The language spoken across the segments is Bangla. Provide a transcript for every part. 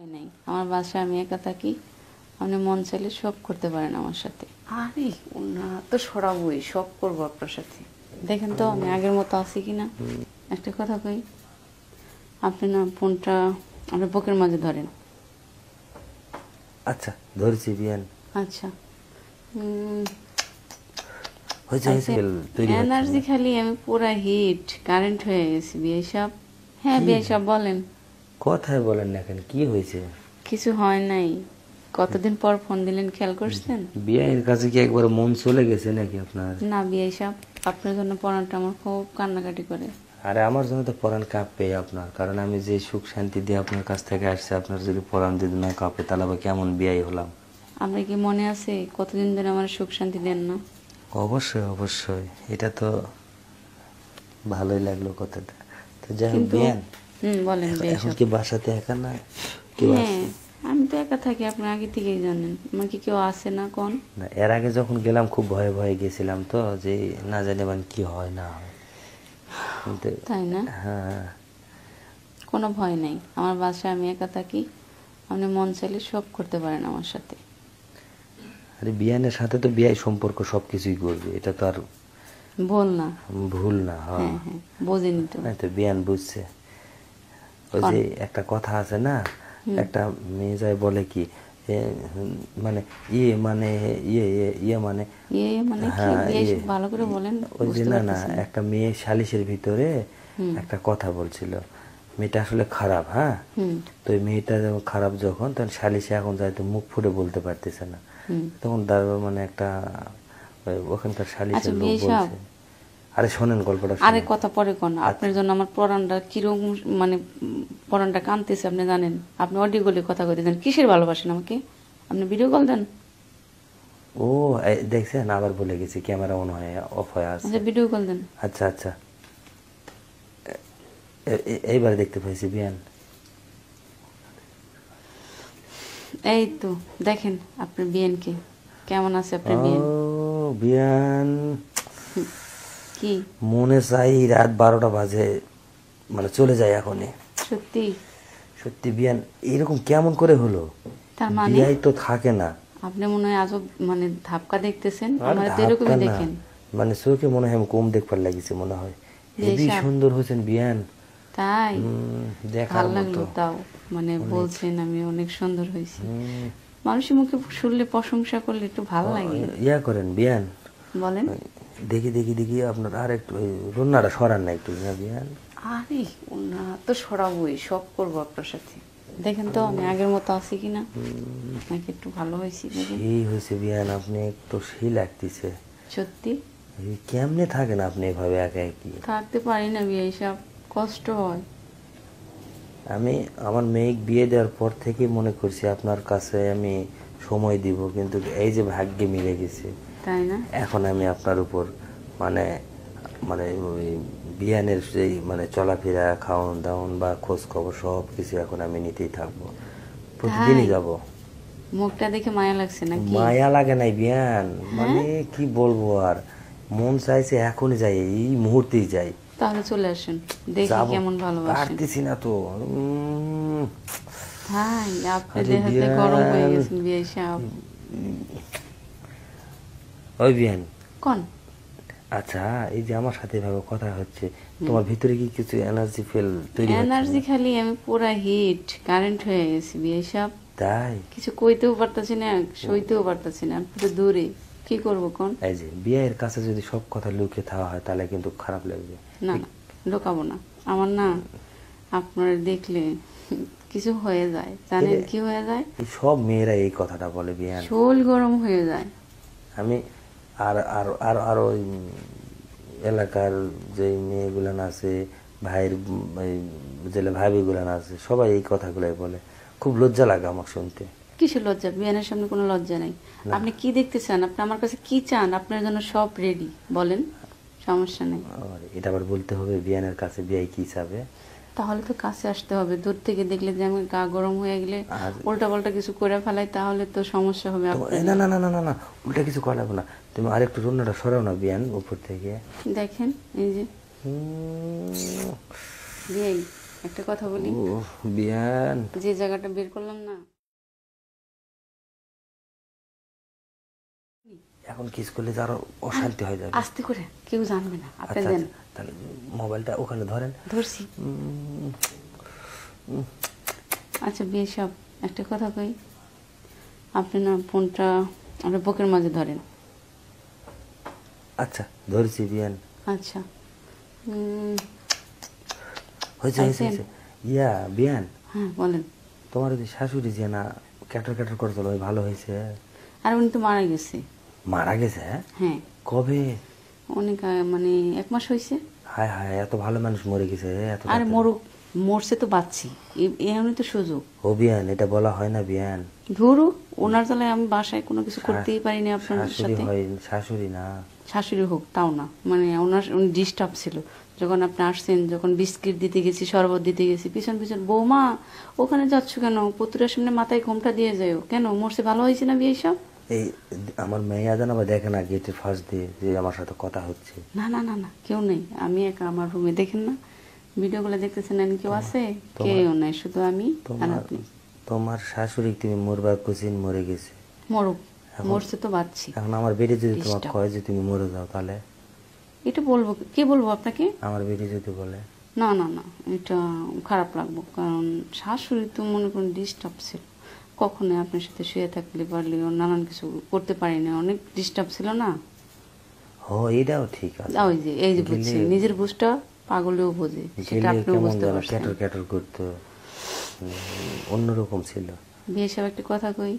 ভয় নাই, আমার বাসায় আমি একা থাকি। আপনি মন চাইলে সব করতে পারেন আমার সাথে। আরে না তো সরাবই, সব করবো আপনার সাথে। দেখেন তো আমি আগের মতো আছি কিনা। একটা কথা কই, আপনি না ফোনটা আপনার বুকের মাঝে ধরেন। আচ্ছা ধরেছি বিয়ান। আচ্ছা হয়েছে হয়েছে তৈরি হচ্ছে এনার্জি না। খালি আমি পুরা হিট কারেন্ট হয়ে গেছি বিয়ে সাহেব। হ্যাঁ বিয়ে সাহেব বলেন। কথায় বলেন না কেন, কি হয়েছে? কিছু হয় নাই, কতদিন পর ফোন দিলেন খেয়াল করছেন? বিয়ের কাছে কি একবার মন চলে গেছে নাকি আপনার? না বিয়ে সাহেব, আপনার জন্য পড়াটা আমার খুব কান্নাকাটি করে। আরে আমার জন্য তো পরাণ কাঁপে আপনার, কারণ আমি যে সুখ শান্তি দিয়ে আপনার কাছ থেকে আসছে, আপনার যদি পরাণ যদি না কাঁপে তাহলে আবার কেমন বিয়াই হলাম। আপনার কি মনে আছে কতদিন ধরে আমার সুখ শান্তি দেন না? অবশ্যই অবশ্যই, এটা তো ভালোই লাগলো কথাটা। তো যাই হোক কিন্তু বিয়ান, বলেন বিয়ে এখন সাহেব। কি বাসাতে একা না কেউ হ্যাঁ আছে? আমি তো একা থাকি, আপনি আগে থেকেই জানেন। আমার কি কেউ আছে না কোন? না, এর আগে যখন গেলাম খুব ভয়ে ভয়ে গেছিলাম, তো যে না জানি মানে কি হয় না হয়। কিন্তু তাই না? হ্যাঁ, কোনো ভয় নাই, আমার বাসায় আমি একা থাকি। আপনি মন চাইলে সব করতে পারেন আমার সাথে। আরে বিয়ানের সাথে তো বিয়াই সম্পর্ক সবকিছুই করবে, এটা তো আর বল না। ভুল না। হ্যাঁ হ্যাঁ হ্যাঁ বোঝেনি তো। না, তো বিয়ান বুঝছে। ওই যে একটা কথা আছে না, একটা মেয়ে যায় বলে কি এ, মানে মানে ইয়ে ইয়ে ইয়ে মানে ইয়ে মানে কি হ্যাঁ বিয়ে ইয়ে, ভালো করে বলেন, ওই যে বুঝতে না না পারতেছি না। একটা মেয়ে সালিশের ভিতরে একটা কথা বলছিল, মেয়েটা আসলে খারাপ। হ্যাঁ, তো ওই মেয়েটা যখন খারাপ, যখন তখন সালিশে এখন যায় তো মুখ ফুটে বলতে পারতেছে না, তখন তার মানে একটা ওখানকার আচ্ছা সালিশের লোক বিয়ে সাহেব, বলছে। আরে শোনেন গল্পটা আরে শোনেন। কথা পরে কোন। আপনার জন্য আমার পরানটা কিরকম মানে পরানটা কাঁদতেছে আপনি জানেন? আপনি অডিও কলে কথা কইতে দেন, কিসের ভালোবাসেন আমাকে? আপনি ভিডিও কল দেন। ও দেখছেন, আবার বলে গেছি, ক্যামেরা অন হয়ে অফ হয়ে আছে। আচ্ছা ভিডিও কল দেন। আচ্ছা আচ্ছা, এইবার দেখতে পাইছি বিয়ান। এই তো দেখেন আপনার বিয়েনকে কেমন আছে আপনার ও বিয়েন। বিয়ান, কি মনে চাই রাত 12টা বাজে মানে চলে যায় এখনই। সত্যি? সত্যি বিয়ান, এরকম কেমন করে হলো? তার মানে বিয়াই তো থাকে না। আপনি মনে হয় আজব মানে ধাপকা দেখতেছেন, আর আমার তো ধাক্কা এরকমই না, দেখেন। মানে চোখে মনে হয় আমি কম দেখবার লাগিছে মনে হয়। যে হেবি সাপ। সুন্দর হয়েছেন বিয়ান। তাই দেখার ভাল মতো। লাগলো, তাও মানে বলছেন আমি অনেক সুন্দর হয়েছি। মানুষের মুখে শুনলে প্রশংসা করলে একটু ভালো লাগে। ইয়া করেন বিয়ান, বলেন। দেখি দেখি দেখি আপনার আর একটু ওই রুন্নাটা সরান না একটু না বিয়ান। আরে না তো সরাবই, সব করবো আপনার সাথে। দেখেন তো আমি আগের মতো আছি কিনা, নাকি একটু ভালো হয়েছি দেখেন। সেই হয়েছে বিয়ান, আপনি একটু সেই লাগতেছে। সত্যি এই কেমনে থাকেন আপনি এভাবে একা একই? থাকতে পারি না বিয়ে, সব কষ্ট হয়। আমি আমার মেয়ে বিয়ে দেওয়ার পর থেকে মনে করছি আপনার কাছে আমি সময় দিব, কিন্তু এই যে ভাগ্যে মিলে গেছে, তাই না? এখন আমি আপনার উপর মানে মানে ওই বিয়ানের সেই মানে চলাফেরা, খাওয়ান দাওয়ান বা খোঁজ খবর সব কিছু এখন আমি নিতেই থাকবো, প্রতিদিনই তাই? যাব। মুখটা দেখে মায়া লাগছে নাকি? মায়া লাগে নাই বিয়ান, মানে কি বলবো আর, মন চাইছে এখনই যাই, এই মুহূর্তেই যাই। তাহলে চলে আসেন, দেখি যাবো, কেমন ভালোবাসেন। পারতেছি না তো। তাই আপনি আরে দেহাতে গরম হয়ে বিয়ান, গেছেন বিয়ে সাহেব। ওই বিয়ান, কোন? আচ্ছা এই যে আমার সাথে এভাবে কথা হচ্ছে, তোমার ভিতরে কি কিছু এনার্জি ফিল তৈরি হচ্ছে এনার্জি না? খালি আমি পুরা হিট কারেন্ট হয়ে গেছি বিয়ে সাহেব। তাই কিছু কইতেও পারতাছি না, সইতেও পারতাছি না, পুরো দূরে। কি করবো কোন? এই যে বিয়ের কাছে যদি সব কথা লুকিয়ে থাকা হয় তাহলে কিন্তু খারাপ লাগবে। না না ঢোকাবো না। আমার না আপনার দেখলে কিছু হয়ে যায়, জানেন কি হয়ে যায়? এই সব মেয়েরা এই কথাটা বলে বিয়ান। শোল গরম হয়ে যায়। আমি আর আর আর আর ওই এলাকার যে মেয়েগুলান আছে, ভাইয়ের জেলে ভাবিগুলান আছে, সবাই এই কথাগুলাই বলে, খুব লজ্জা লাগে আমার শুনতে। কিসের লজ্জা? বিয়ানের সামনে কোনো লজ্জা নাই। আপনি কি দেখতে চান? আপনি আমার কাছে কি চান? আপনার জন্য সব রেডি, বলেন, সমস্যা নেই। আর এটা আবার বলতে হবে বিয়ানের কাছে বিয়ে কি চাবে? তাহলে তো কাছে আসতে হবে। দূর থেকে দেখলে যে আমি গা গরম হয়ে গেলে আর উল্টা পাল্টা কিছু করে ফেলাই, তাহলে তো সমস্যা হবে আপনার। না না না না না না, উল্টা কিছু করা লাগবে না, তুমি আরেকটু রান্নাটা সরাও না বিয়ান উপর থেকে। দেখেন এই যে হুম, বিয়ে একটা কথা বলি, ও বিয়ান, যে জায়গাটা বের করলাম না, এখন কিস করলে যে আরো অশান্তি হয়ে যাবে। আস্তে করে, কেউ জানবে না, আপনি আচ্ছা দেন। আচ্ছা, তাহলে মোবাইলটা ওখানে ধরেন। ধরছি। আচ্ছা বিয়ে সব, একটা কথা কই, আপনি না ফোনটা আপনার বুকের মাঝে ধরেন। আচ্ছা ধরছি বিয়ান। আচ্ছা হয়েছে হয়েছে আইছেন? হয়েছে। ইয়া বিয়ান, হ্যাঁ বলেন। তোমার ওই যে শাশুড়ি যে না ক্যাটার ক্যাটার করে চলো, ভালো হয়েছে? আর উনি তো মারা গেছে। মারা গেছে? হ্যাঁ, হ্যাঁ কবে? অনেক মানে 1 মাস হয়েছে। হায় হায়, এত ভালো মানুষ মরে গেছে এত আরে তাড়াতাড়ি? মরুক, মরছে তো বাচ্চি, এমনি তো সুযোগ। ও বিয়ান, এটা বলা হয় না বিয়ান। ধরু, ওনার জ্বালায় আমি বাসায় কোনো কিছু করতেই পারিনি আপনাদের শাশুড়ি সাথে। হয়, শাশুড়ি না। শাশুড়ি হোক তাও না, মানে ওনার উনি ডিস্টার্ব ছিল যখন আপনি আসছেন, যখন বিস্কিট দিতে গেছি, শরবত দিতে গেছি, পিছন পিছন বৌমা ওখানে যাচ্ছ কেন, পুতুরের সামনে মাথায় ঘোমটা দিয়ে যাও কেন, মরছে ভালো হয়েছে না বিয়ে সব? এই আমার মেয়ে জানা বা দেখে না গেটের ফার্স্ট দিয়ে যে আমার সাথে কথা হচ্ছে। না না না না, কেউ নেই, আমি একা আমার রুমে, দেখেন না ভিডিওগুলো দেখতেছেন, আর কেউ আছে? কেউ নাই, শুধু আমি আর তোমার আপনি। তোমার শাশুড়ি তুমি মরবার কুচিন মরে গেছে, মরুক, মরছে তো বাচ্চি। এখন আমার বেটি যদি তোমাকে Disturb. কয় যে তুমি মরে যাও, তাহলে এটা বলবো, কে বলবো আপনাকে? আমার বেটি যদি বলে? না না না, এটা খারাপ লাগবো, কারণ শাশুড়ি তো মনে করুন ডিস্টার্ব ছিল, কখনোই আপনার সাথে শুয়ে থাকলে পারলে ও নানান কিছু করতে পারিনি, অনেক ডিস্টার্ব ছিল না। ও এটাও ঠিক আছে। ওই যে এই যে গেলে- বুঝছে, নিজের বুঝটা পাগলেও বোঝে, সেটা গেলে আপনিও কেমন বুঝতে যেন পারছেন। ক্যাটর ক্যাটর করতো, অন্যরকম ছিল। বিয়ে সব একটা কথা কই,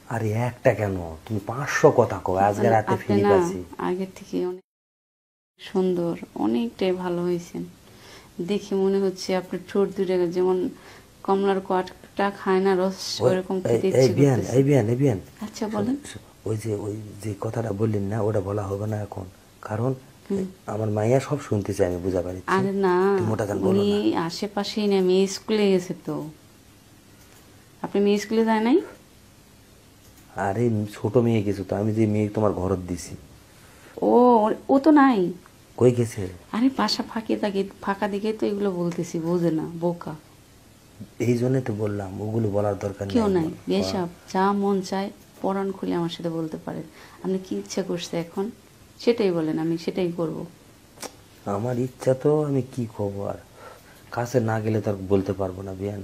আরে একটা কেন, তুমি 500 কথা কও, আজকে রাতে আপনি ফিরি না পাচ্ছি। আগের থেকে অনেক সুন্দর, অনেকটাই ভালো হয়েছেন, দেখে মনে হচ্ছে আপনার ঠোঁট দুটো যেমন কমলার কোয়াটা খায় না রস, ওরকম খেতে এই ইচ্ছে বিয়ান, করতেছে। এই বিয়ান, এই বিয়ান, আচ্ছা বলেন। ওই যে কথাটা বললেন না, ওটা বলা হবে না এখন, কারণ আমার মাইয়া সব শুনতে চাই, আমি বুঝা পারি। আরে না, তুমি ওটা কেন বলো উনি না? আশেপাশেই না, মেয়ে স্কুলে গেছে তো। আপনি মেয়ে স্কুলে যায় নাই? আরে ছোট মেয়ে গেছো তো, আমি যে মেয়ে তোমার ঘরত দিছি। ও, ও তো নাই। কই গেছে? আরে বাসা ফাঁকি থাকে, ফাঁকা দিকে তো এগুলো বলতেছি, বোঝে না, বোকা। এই জন্য তো বললাম ওগুলো বলার দরকার কেউ নাই, নেই। বেশাব যা মন চায় পরাণ খুলে আমার সাথে বলতে পারেন, আপনি কি ইচ্ছা করছে এখন সেটাই বলেন, আমি সেটাই করব। আমার ইচ্ছা তো, আমি কি করবো আর, কাছে না গেলে তো আর বলতে পারবো না বিয়ান।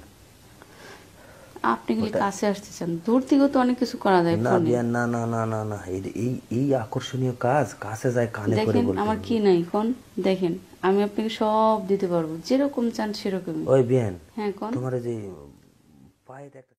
আপনি কি কাছে আসতে চান? দূর থেকেও তো অনেক কিছু করা যায় না ফোনে। বিয়ান, না না না না না, এই এই আকর্ষণীয় কাজ কাছে যায় কানে করে দেখেন বলতে আমার হবে। কি নাই কোন, দেখেন আমি আপনাকে সব দিতে পারবো, যেরকম চান সেরকমই। ওই বিয়ান, হ্যাঁ কোন। তোমার ওই যে পায়ের একটা